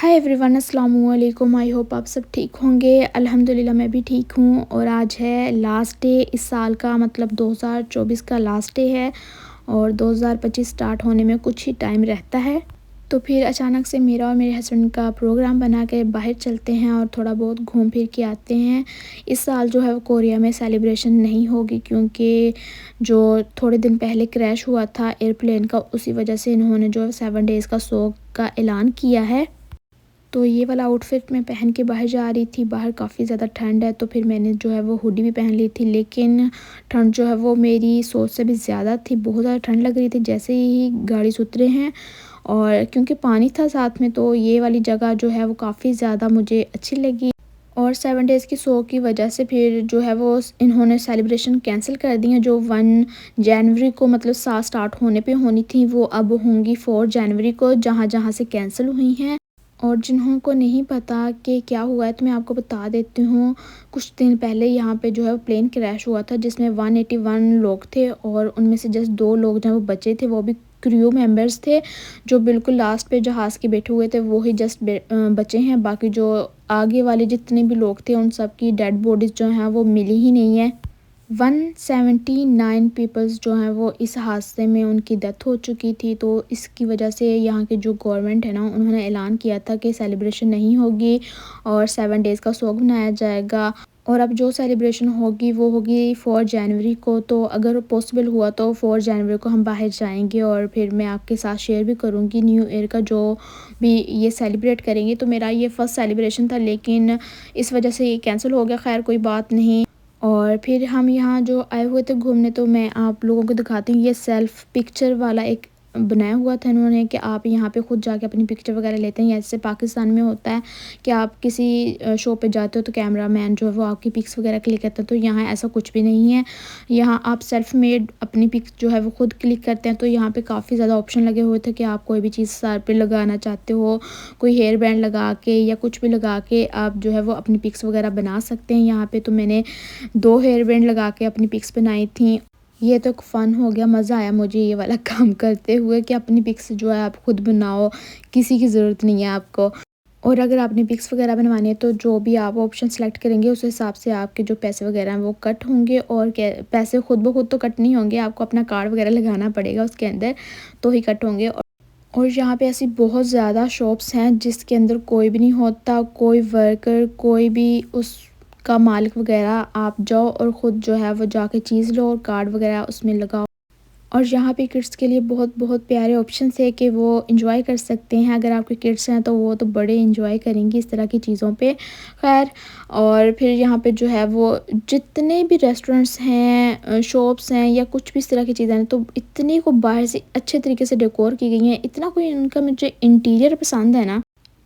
Hi everyone, अस्सलाम वालेकुम। I hope आप सब ठीक होंगे। अल्हम्दुलिल्लाह मैं भी ठीक हूँ। और आज है लास्ट डे इस साल का, मतलब 2024 का लास्ट डे है और 2025 स्टार्ट होने में कुछ ही टाइम रहता है। तो फिर अचानक से मेरा और मेरे हस्बैंड का प्रोग्राम बना के बाहर चलते हैं और थोड़ा बहुत घूम फिर के आते हैं। इस साल जो है वो कोरिया में सेलिब्रेशन नहीं होगी, क्योंकि जो थोड़े दिन पहले क्रैश हुआ था एयरप्लेन का, उसी वजह से इन्होंने जो 7 डेज़ का शोक का ऐलान किया है। तो ये वाला आउटफिट मैं पहन के बाहर जा रही थी। बाहर काफ़ी ज़्यादा ठंड है, तो फिर मैंने जो है वो हुडी भी पहन ली थी, लेकिन ठंड जो है वो मेरी सोच से भी ज़्यादा थी। बहुत ज़्यादा ठंड लग रही थी जैसे ही गाड़ी से उतरे हैं। और क्योंकि पानी था साथ में, तो ये वाली जगह जो है वो काफ़ी ज़्यादा मुझे अच्छी लगी। और 7 डेज़ की शो की वजह से फिर जो है वो इन्होंने सेलिब्रेशन कैंसिल कर दी हैं। जो 1 जनवरी को मतलब साल स्टार्ट होने पे होनी थी, वो अब होंगी 4 जनवरी को, जहाँ जहाँ से कैंसिल हुई हैं। और जिन्हों को नहीं पता कि क्या हुआ है, तो मैं आपको बता देती हूँ। कुछ दिन पहले यहाँ पे जो है प्लेन क्रैश हुआ था, जिसमें 181 लोग थे और उनमें से जस्ट 2 लोग जो वो बचे थे, वो भी क्रू मेंबर्स थे। जो बिल्कुल लास्ट पे जहाज़ के बैठे हुए थे वो ही जस्ट बचे हैं। बाकी जो आगे वाले जितने भी लोग थे उन सब की डेड बॉडीज़ जो हैं वो मिली ही नहीं है। 179 पीपल्स जो हैं वो इस हादसे में उनकी डेथ हो चुकी थी। तो इसकी वजह से यहाँ की जो गवर्नमेंट है ना, उन्होंने ऐलान किया था कि सेलिब्रेशन नहीं होगी और 7 डेज़ का शोक मनाया जाएगा। और अब जो सेलिब्रेशन होगी वो होगी 4 जनवरी को। तो अगर पॉसिबल हुआ तो 4 जनवरी को हम बाहर जाएंगे और फिर मैं आपके साथ शेयर भी करूँगी न्यू ईयर का जो भी ये सेलिब्रेट करेंगे। तो मेरा ये फ़र्स्ट सेलिब्रेशन था, लेकिन इस वजह से ये कैंसिल हो गया। खैर कोई बात नहीं। और फिर हम यहाँ जो आए हुए थे घूमने, तो मैं आप लोगों को दिखाती हूँ। ये सेल्फ पिक्चर वाला एक बनाया हुआ था इन्होंने कि आप यहाँ पे खुद जाके अपनी पिक्चर वगैरह लेते हैं। जैसे पाकिस्तान में होता है कि आप किसी शो पे जाते हो तो कैमरा मैन जो है वो आपकी पिक्स वगैरह क्लिक करता है, तो यहाँ ऐसा कुछ भी नहीं है। यहाँ आप सेल्फ मेड अपनी पिक्स जो है वो खुद क्लिक करते हैं। तो यहाँ पे काफ़ी ज़्यादा ऑप्शन लगे हुए थे कि आप कोई भी चीज़ सर पे लगाना चाहते हो, कोई हेयर बैंड लगा के या कुछ भी लगा के आप जो है वो अपनी पिक्स वगैरह बना सकते हैं यहाँ पे। तो मैंने 2 हेयर बैंड लगा के अपनी पिक्स बनाई थी। ये तो एक फ़न हो गया, मज़ा आया मुझे ये वाला काम करते हुए कि अपनी पिक्स जो है आप खुद बनाओ, किसी की ज़रूरत नहीं है आपको। और अगर आपने पिक्स वगैरह बनवानी है तो जो भी आप ऑप्शन सेलेक्ट करेंगे उस हिसाब से आपके जो पैसे वगैरह हैं वो कट होंगे। और पैसे खुद ब खुद तो कट नहीं होंगे, आपको अपना कार्ड वगैरह लगाना पड़ेगा उसके अंदर, तो ही कट होंगे। और यहाँ पे ऐसी बहुत ज़्यादा शॉप्स हैं जिसके अंदर कोई भी नहीं होता, कोई वर्कर, कोई भी उसका मालिक वगैरह। आप जाओ और ख़ुद जो है वो जाके चीज़ लो और कार्ड वगैरह उसमें लगाओ। और यहाँ पे किड्स के लिए बहुत बहुत प्यारे ऑप्शंस है कि वो इंजॉय कर सकते हैं। अगर आपके किड्स हैं तो वो तो बड़े इंजॉय करेंगे इस तरह की चीज़ों पे। खैर, और फिर यहाँ पे जो है वो जितने भी रेस्टोरेंट्स हैं, शॉप्स हैं या कुछ भी इस तरह की चीज़ें हैं, तो इतनी को बाहर से अच्छे तरीके से डेकोर की गई हैं। इतना कोई इनका मुझे इंटीरियर पसंद है ना,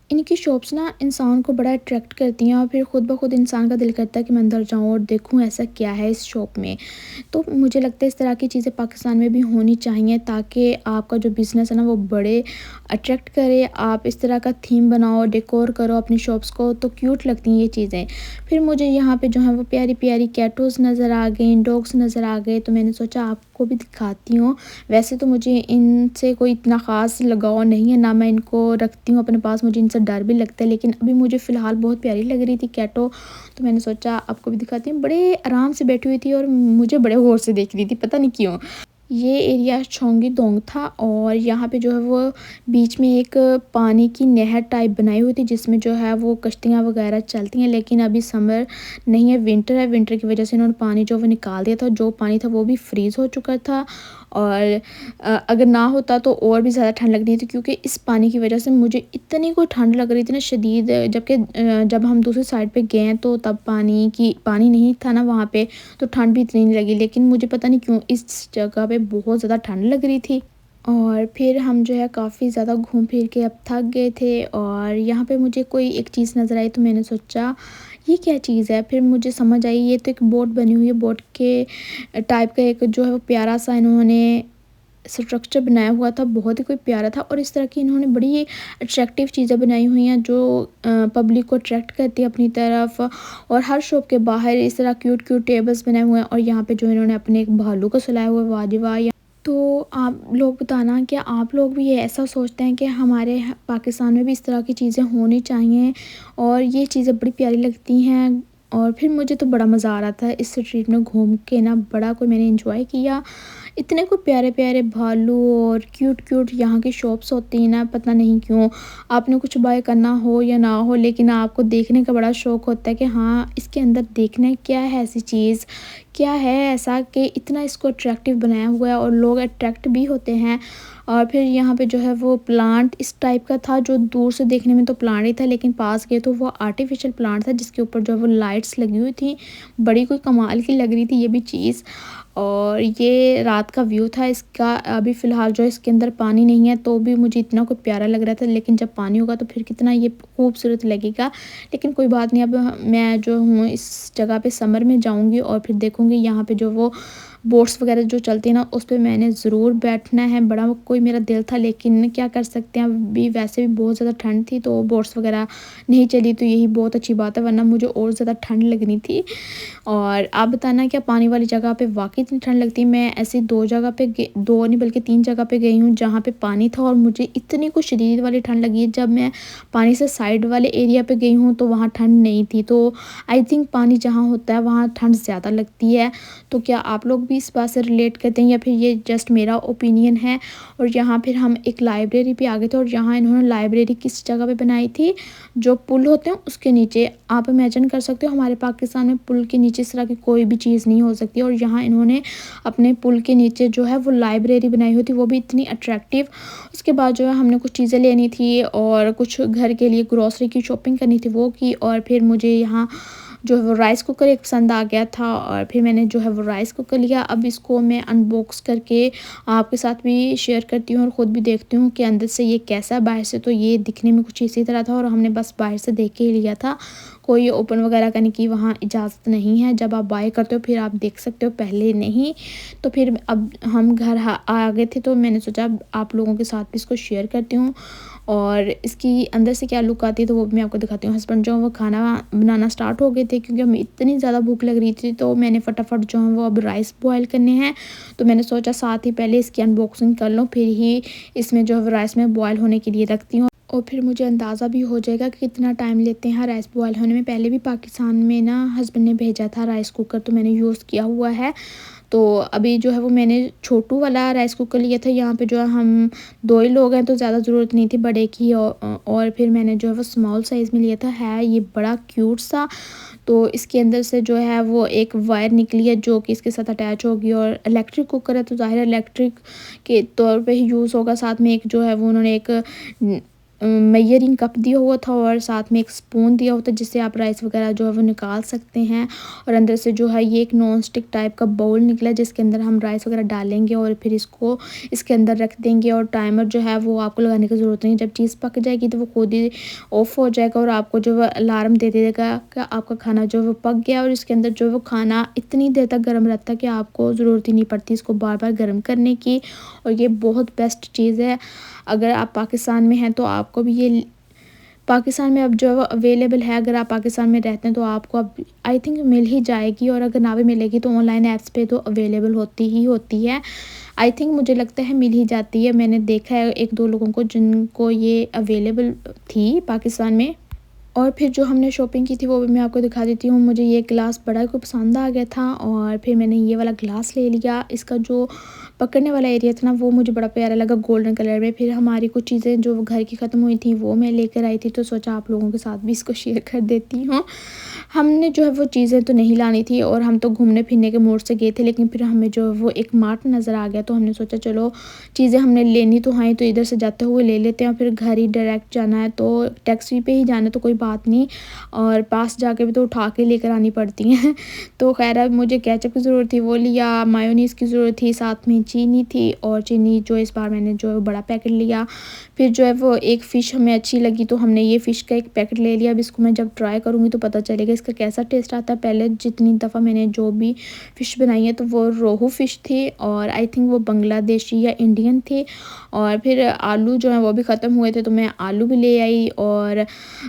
इनकी शॉप्स ना इंसान को बड़ा अट्रैक्ट करती हैं। और फिर खुद ब खुद इंसान का दिल करता है कि मैं अंदर जाऊँ और देखूँ ऐसा क्या है इस शॉप में। तो मुझे लगता है इस तरह की चीज़ें पाकिस्तान में भी होनी चाहिए, ताकि आपका जो बिज़नेस है ना वो बड़े अट्रैक्ट करे। आप इस तरह का थीम बनाओ, डेकोर करो अपनी शॉप्स को, तो क्यूट लगती हैं ये चीज़ें। फिर मुझे यहाँ पे जो है वो प्यारी प्यारी कैटोज़ नज़र आ गई, डॉग्स नज़र आ गए, तो मैंने सोचा आपको भी दिखाती हूँ। वैसे तो मुझे इनसे कोई इतना ख़ास लगाव नहीं है, ना मैं इनको रखती हूँ अपने पास, मुझे इनसे डर भी लगता है। लेकिन अभी मुझे फ़िलहाल बहुत प्यारी लग रही थी कैटो, तो मैंने सोचा आपको भी दिखाती हूँ। बड़े आराम से बैठी हुई थी और मुझे बड़े गौर से देख रही थी, पता नहीं क्यों। ये एरिया छोंगी दोंग था और यहाँ पे जो है वो बीच में एक पानी की नहर टाइप बनाई हुई थी, जिसमें जो है वो कश्तियाँ वगैरह चलती हैं। लेकिन अभी समर नहीं है, विंटर है। विंटर की वजह से इन्होंने पानी जो वो निकाल दिया था। जो पानी था वो भी फ्रीज़ हो चुका था। और अगर ना होता तो और भी ज़्यादा ठंड लग रही थी, क्योंकि इस पानी की वजह से मुझे इतनी कोई ठंड लग रही थी ना शदीद। जबकि जब हम दूसरी साइड पे गए तो तब पानी नहीं था ना वहाँ पे, तो ठंड भी इतनी नहीं लगी। लेकिन मुझे पता नहीं क्यों इस जगह पे बहुत ज़्यादा ठंड लग रही थी। और फिर हम जो है काफ़ी ज़्यादा घूम फिर के अब थक गए थे। और यहाँ पे मुझे कोई एक चीज़ नज़र आई, तो मैंने सोचा ये क्या चीज़ है। फिर मुझे समझ आई ये तो एक बोट बनी हुई है। बोट के टाइप का एक जो है वो प्यारा सा इन्होंने स्ट्रक्चर बनाया हुआ था, बहुत ही कोई प्यारा था। और इस तरह की इन्होंने बड़ी अट्रैक्टिव चीज़ें बनाई हुई हैं जो पब्लिक को अट्रैक्ट करती है अपनी तरफ। और हर शॉप के बाहर इस तरह क्यूट क्यूट टेबल्स बनाए हुए हैं। और यहाँ पे जो इन्होंने अपने एक भालू को सुलाया हुआ है, वाह जी वाह। तो आप लोग बताना, क्या आप लोग भी ये ऐसा सोचते हैं कि हमारे पाकिस्तान में भी इस तरह की चीज़ें होनी चाहिए और ये चीज़ें बड़ी प्यारी लगती हैं। और फिर मुझे तो बड़ा मज़ा आ रहा था इस स्ट्रीट में घूम के ना, बड़ा कोई मैंने एंजॉय किया। इतने को प्यारे प्यारे भालू और क्यूट क्यूट यहाँ की शॉप्स होती हैं ना, पता नहीं क्यों आपने कुछ बाय करना हो या ना हो, लेकिन आपको देखने का बड़ा शौक होता है कि हाँ इसके अंदर देखने क्या है, ऐसी चीज़ क्या है ऐसा कि इतना इसको अट्रैक्टिव बनाया हुआ है और लोग अट्रैक्ट भी होते हैं। और फिर यहाँ पे जो है वो प्लांट इस टाइप का था, जो दूर से देखने में तो प्लांट ही था, लेकिन पास गए तो वो आर्टिफिशियल प्लांट था जिसके ऊपर जो है वो लाइट्स लगी हुई थी। बड़ी कोई कमाल की लग रही थी ये भी चीज़। और ये रात का व्यू था इसका। अभी फ़िलहाल जो इसके अंदर पानी नहीं है तो भी मुझे इतना कुछ प्यारा लग रहा था, लेकिन जब पानी होगा तो फिर कितना ये खूबसूरत लगेगा। लेकिन कोई बात नहीं, अब मैं जो हूँ इस जगह पे समर में जाऊँगी और फिर देखूँगी यहाँ पे जो वो बोट्स वगैरह जो चलती है ना, उस पे मैंने ज़रूर बैठना है। बड़ा कोई मेरा दिल था, लेकिन क्या कर सकते हैं, अभी वैसे भी बहुत ज़्यादा ठंड थी तो बोट्स वगैरह नहीं चली, तो यही बहुत अच्छी बात है, वरना मुझे और ज़्यादा ठंड लगनी थी। और आप बताना, क्या पानी वाली जगह पे वाक़ई इतनी ठंड लगती है? मैं ऐसी 2 जगह पे 2 नहीं बल्कि 3 जगह पे गई हूँ जहाँ पे पानी था और मुझे इतनी कुछ शदीद वाली ठंड लगी है। जब मैं पानी से साइड वाले एरिया पे गई हूँ तो वहाँ ठंड नहीं थी। तो आई थिंक पानी जहाँ होता है वहाँ ठंड ज़्यादा लगती है। तो क्या आप लोग भी इस बात से रिलेट करते हैं या फिर ये जस्ट मेरा ओपिनियन है? और यहाँ फिर हम एक लाइब्रेरी पे आ गए थे और यहाँ इन्होंने लाइब्रेरी किस जगह पे बनाई थी, जो पुल होते हैं उसके नीचे। आप इमेजिन कर सकते हो हमारे पाकिस्तान में पुल के नीचे इस तरह की कोई भी चीज़ नहीं हो सकती, और यहाँ इन्होंने अपने पुल के नीचे जो है वो लाइब्रेरी बनाई हुई थी, वो भी इतनी अट्रैक्टिव। उसके बाद जो है हमने कुछ चीज़ें लेनी थी और कुछ घर के लिए ग्रोसरी की शॉपिंग करनी थी, वो की। और फिर मुझे यहाँ जो है वो राइस कुकर एक पसंद आ गया था और फिर मैंने जो है वो राइस कुकर लिया। अब इसको मैं अनबॉक्स करके आपके साथ भी शेयर करती हूँ और ख़ुद भी देखती हूँ कि अंदर से ये कैसा है। बाहर से तो ये दिखने में कुछ इसी तरह था और हमने बस बाहर से देख के ही लिया था। कोई ओपन वगैरह करने की वहाँ इजाज़त नहीं है। जब आप बाय करते हो फिर आप देख सकते हो, पहले नहीं। तो फिर अब हम घर आ गए थे तो मैंने सोचा आप लोगों के साथ भी इसको शेयर करती हूँ और इसकी अंदर से क्या लुक आती है तो वो भी मैं आपको दिखाती हूँ। हस्बैंड जो है वो खाना बनाना स्टार्ट हो गए थे क्योंकि हमें इतनी ज़्यादा भूख लग रही थी, तो मैंने फटाफट जो है वो अब राइस बॉयल करने हैं। तो मैंने सोचा साथ ही पहले इसकी अनबॉक्सिंग कर लूँ, फिर ही इसमें जो है राइस में बॉयल होने के लिए रखती हूँ और फिर मुझे अंदाज़ा भी हो जाएगा कि कितना टाइम लेते हैं राइस बॉयल होने में। पहले भी पाकिस्तान में ना हस्बैंड ने भेजा था राइस कुकर, तो मैंने यूज़ किया हुआ है। तो अभी जो है वो मैंने छोटू वाला राइस कुकर लिया था। यहाँ पे जो है हम 2 ही लोग हैं तो ज़्यादा ज़रूरत नहीं थी बड़े की। और फिर मैंने जो है वो स्मॉल साइज़ में लिया था। है ये बड़ा क्यूट सा। तो इसके अंदर से जो है वो एक वायर निकली है जो कि इसके साथ अटैच होगी, और इलेक्ट्रिक कुकर है तो ज़ाहिर है इलेक्ट्रिक के तौर पे ही यूज़ होगा। साथ में एक जो है वो उन्होंने एक मेजरिंग कप दिया हुआ था और साथ में एक स्पून दिया हुआ था जिससे आप राइस वगैरह जो है वो निकाल सकते हैं। और अंदर से जो है ये एक नॉन स्टिक टाइप का बाउल निकला जिसके अंदर हम राइस वगैरह डालेंगे और फिर इसको इसके अंदर रख देंगे। और टाइमर जो है वो आपको लगाने की ज़रूरत नहीं, जब चीज़ पक जाएगी तो वो खुद ही ऑफ हो जाएगा और आपको जो है अलार्म दे देगा कि आपका खाना जो है वो पक गया। और इसके अंदर जो है वो खाना इतनी देर तक गर्म रहता है कि आपको ज़रूरत ही नहीं पड़ती इसको बार बार गर्म करने की। और ये बहुत बेस्ट चीज़ है। अगर आप पाकिस्तान में हैं तो आपको भी ये पाकिस्तान में अब जो है वो अवेलेबल है। अगर आप पाकिस्तान में रहते हैं तो आपको अब आई थिंक मिल ही जाएगी, और अगर ना भी मिलेगी तो ऑनलाइन ऐप्स पे तो अवेलेबल होती ही होती है। आई थिंक मुझे लगता है मिल ही जाती है। मैंने देखा है 1-2 लोगों को जिनको ये अवेलेबल थी पाकिस्तान में। और फिर जो हमने शॉपिंग की थी वो भी मैं आपको दिखा देती हूँ। मुझे ये ग्लास बड़ा ही पसंद आ गया था और फिर मैंने ये वाला ग्लास ले लिया। इसका जो पकड़ने वाला एरिया था ना वो मुझे बड़ा प्यारा लगा गोल्डन कलर में। फिर हमारी कुछ चीज़ें जो घर की ख़त्म हुई थी वो मैं लेकर आई थी, तो सोचा आप लोगों के साथ भी इसको शेयर कर देती हूँ। हमने जो है वो चीज़ें तो नहीं लानी थी और हम तो घूमने फिरने के मूड से गए थे, लेकिन फिर हमें जो है वो एक मार्ट नज़र आ गया तो हमने सोचा चलो चीज़ें हमने लेनी तो हैं तो इधर से जाते हुए ले लेते हैं। और फिर घर ही डायरेक्ट जाना है तो टैक्सी पे ही जाना है तो कोई बात नहीं, और पास जाके भी तो उठा के लेकर आनी पड़ती हैं। तो खैर अब मुझे केचप की ज़रूरत थी वो लिया, मायोनीज़ की ज़रूरत थी, साथ में चीनी थी और चीनी जो इस बार मैंने जो है बड़ा पैकेट लिया। फिर जो है वो एक फ़िश हमें अच्छी लगी तो हमने ये फ़िश का एक पैकेट ले लिया। अब इसको मैं जब ट्राई करूँगी तो पता चलेगा इसका कैसा टेस्ट आता है। पहले जितनी दफ़ा मैंने जो भी फ़िश बनाई है तो वो रोहू फ़िश थी और आई थिंक वो बांग्लादेशी या इंडियन थी। और फिर आलू जो है वो भी ख़त्म हुए थे तो मैं आलू भी ले आई। और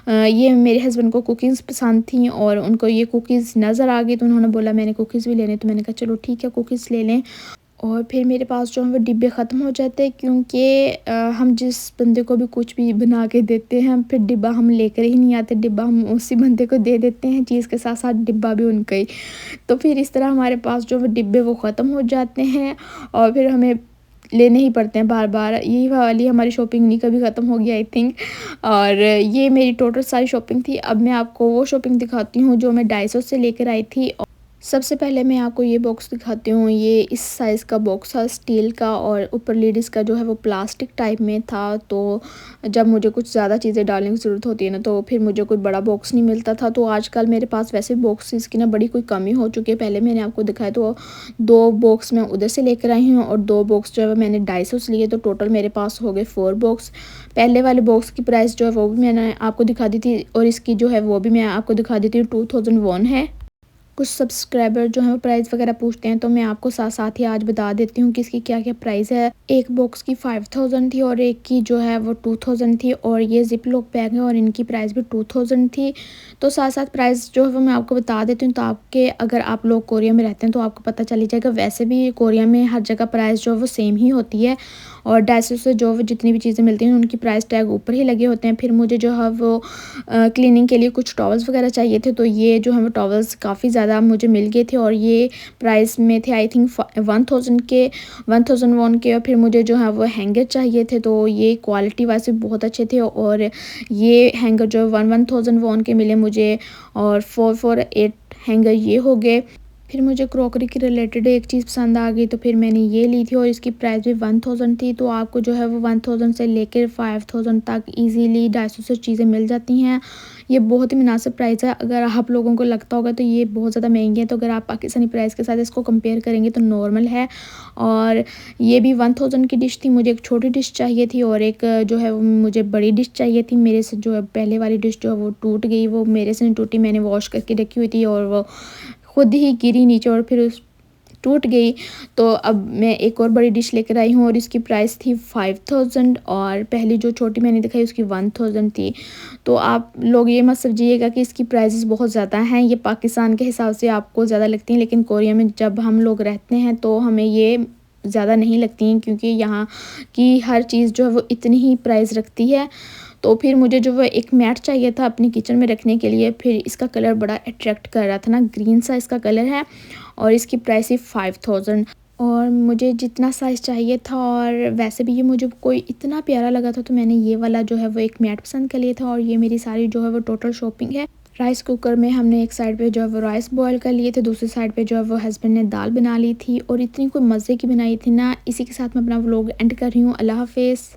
ये मेरे हस्बैंड को कुकीज़ पसंद थी और उनको ये कुकीज़ नज़र आ गई तो उन्होंने बोला मैंने कुकीज़ भी लेने, तो मैंने कहा चलो ठीक है कुकीज़ ले लें। और फिर मेरे पास जो है वो डिब्बे ख़त्म हो जाते हैं, क्योंकि हम जिस बंदे को भी कुछ भी बना के देते हैं फिर डिब्बा हम लेकर ही नहीं आते, डिब्बा हम उसी बंदे को दे देते हैं, चीज़ के साथ साथ डिब्बा भी उनका ही। तो फिर इस तरह हमारे पास जो वो डिब्बे वो ख़त्म हो जाते हैं और फिर हमें लेने ही पड़ते हैं बार बार। यही वाली हमारी शॉपिंग नहीं कभी ख़त्म होगी आई थिंक। और ये मेरी टोटल सारी शॉपिंग थी। अब मैं आपको वो शॉपिंग दिखाती हूँ जो मैं डाइसो से लेकर आई थी। सबसे पहले मैं आपको ये बॉक्स दिखाती हूँ। ये इस साइज़ का बॉक्स था स्टील का, और ऊपर लिड इसका जो है वो प्लास्टिक टाइप में था। तो जब मुझे कुछ ज़्यादा चीज़ें डालने की ज़रूरत होती है ना, तो फिर मुझे कोई बड़ा बॉक्स नहीं मिलता था। तो आजकल मेरे पास वैसे बॉक्सेस की ना बड़ी कोई कमी हो चुकी है। पहले मैंने आपको दिखाया तो 2 बॉक्स मैं उधर से लेकर आई हूँ और 2 बॉक्स जो है मैंने डाइसो से लिए, तो टोटल मेरे पास हो गए 4 बॉक्स। पहले वाले बॉक्स की प्राइस जो है वो भी मैंने आपको दिखा दी थी, और इसकी जो है वो भी मैं आपको दिखा देती हूँ, 2001 है। कुछ सब्सक्राइबर जो है वो प्राइस वगैरह पूछते हैं, तो मैं आपको साथ साथ ही आज बता देती हूँ कि इसकी क्या क्या प्राइस है। एक बॉक्स की 5000 थी और एक की जो है वो 2000 थी, और ये जिप लॉक बैग है और इनकी प्राइस भी 2000 थी। तो साथ साथ प्राइस जो है वो मैं आपको बता देती हूँ, तो आपके अगर आप लोग कोरिया में रहते हैं तो आपको पता चल जाएगा। वैसे भी कोरिया में हर जगह प्राइस जो है वो सेम ही होती है, और डायसो से जो जितनी भी चीज़ें मिलती हैं उनकी प्राइस टैग ऊपर ही लगे होते हैं। फिर मुझे जो है वो क्लीनिंग के लिए कुछ टॉवल्स वगैरह चाहिए थे, तो ये जो है वो टॉवल्स काफ़ी ज़्यादा मुझे मिल गए थे, और ये प्राइस में थे आई थिंक 1001 के। और फिर मुझे जो है वो हैंगर चाहिए थे, तो ये क्वालिटी वाइज भी बहुत अच्छे थे, और ये हैंगर जो 1001 के मिले मुझे, और 448 हैंगर ये हो गए। फिर मुझे क्रॉकरी के रिलेटेड एक चीज़ पसंद आ गई, तो फिर मैंने ये ली थी, और इसकी प्राइस भी 1000 थी। तो आपको जो है वो 1000 से लेकर 5000 तक इजीली डायसो से चीज़ें मिल जाती हैं। ये बहुत ही मुनासिब प्राइस है। अगर आप लोगों को लगता होगा तो ये बहुत ज़्यादा महंगी है, तो अगर आप पाकिस्तानी प्राइस के साथ इसको कंपेयर करेंगे तो नॉर्मल है। और ये भी 1000 की डिश थी। मुझे एक छोटी डिश चाहिए थी और एक जो है वो मुझे बड़ी डिश चाहिए थी। मेरे से जो है पहले वाली डिश जो है वो टूट गई, वो मेरे से नहीं टूटी, मैंने वॉश करके रखी हुई थी और वो खुद ही गिरी नीचे और फिर उस टूट गई। तो अब मैं एक और बड़ी डिश लेकर आई हूँ, और इसकी प्राइस थी 5000, और पहली जो छोटी मैंने दिखाई उसकी 1000 थी। तो आप लोग ये मत समझिएगा कि इसकी प्राइसेस बहुत ज़्यादा हैं, ये पाकिस्तान के हिसाब से आपको ज़्यादा लगती हैं, लेकिन कोरिया में जब हम लोग रहते हैं तो हमें ये ज़्यादा नहीं लगती हैं, क्योंकि यहाँ की हर चीज़ जो है वो इतनी ही प्राइस रखती है। तो फिर मुझे जो वो एक मैट चाहिए था अपनी किचन में रखने के लिए। फिर इसका कलर बड़ा अट्रैक्ट कर रहा था ना, ग्रीन सा इसका कलर है, और इसकी प्राइस ही 5000। और मुझे जितना साइज़ चाहिए था, और वैसे भी ये मुझे कोई इतना प्यारा लगा था, तो मैंने ये वाला जो है वो एक मैट पसंद कर लिया था। और ये मेरी सारी जो है वो टोटल शॉपिंग है। राइस कुकर में हमने एक साइड पे जो है वो राइस बॉयल कर लिए थे, दूसरी साइड पे जो है वो हस्बैंड ने दाल बना ली थी, और इतनी कोई मज़े की बनाई थी ना। इसी के साथ मैं अपना व्लॉग एंड कर रही हूँ। अल्लाह हाफिज़।